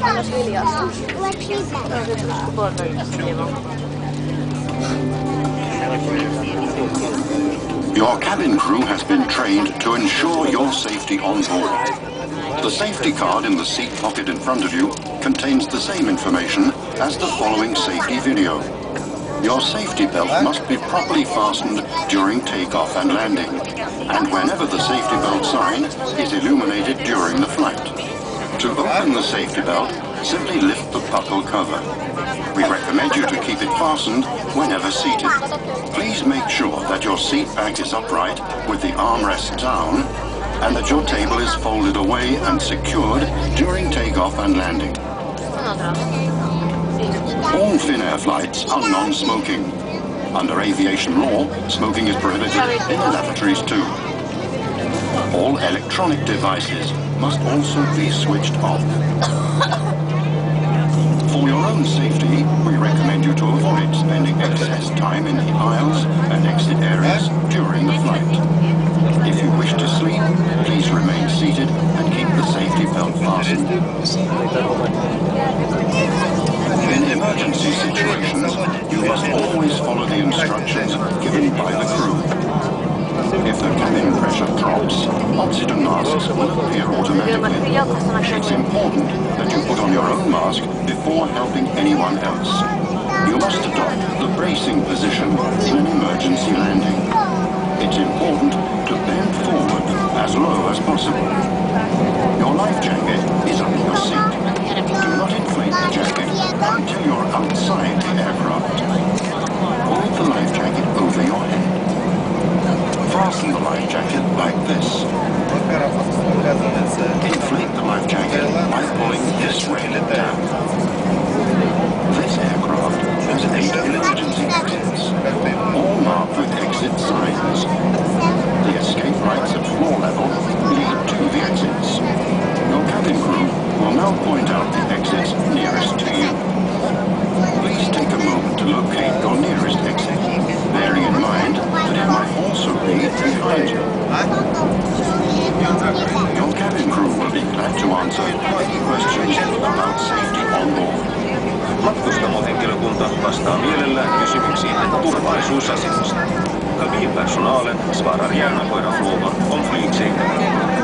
Annos hiljasta. Your cabin crew has been trained to ensure your safety on board. The safety card in the seat pocket in front of you contains the same information as the following safety video. Your safety belt must be properly fastened during takeoff and landing, and whenever the safety belt sign is illuminated during the flight. To open the safety belt, simply lift the buckle cover. We recommend you to keep it fastened whenever seated. Please make sure that your seat back is upright with the armrest down, and that your table is folded away and secured during takeoff and landing. All Finnair flights are non-smoking. Under aviation law, smoking is prohibited in the lavatories too. All electronic devices must also be switched off. For your own safety, we recommend you to avoid spending excess time in the aisles and exit areas during the flight. If you wish to sleep, please remain seated and keep the safety belt fastened. In emergency situations, you must always follow the instructions given by the crew. If the cabin pressure drops, oxygen masks will appear automatically. It's important that you put on your own mask before helping anyone else. You must adopt the bracing position in an emergency landing. It's important to bend forward as low as possible. Your life jacket is under your seat. Do not inflate the jacket until you're outside the aircraft. Hold the life jacket over your head. Fasten the life jacket like this. Inflate the life jacket by pulling this rail down. This aircraft has 8 emergency exits, all marked with exit signs. The escape lights at floor level lead to the exits. Your cabin crew will now point out the exits nearest to you. Please take a moment to locate your nearest exit, bearing in mind that it might also be behind you. Your cabin crew will be glad to answer any questions about safety on board. Matkustamohenkilökunta vastaa mielellään kysymyksiin turvallisuusasioista. Kabinpersonalen svarar gärna på era frågor om flygsäkerhet.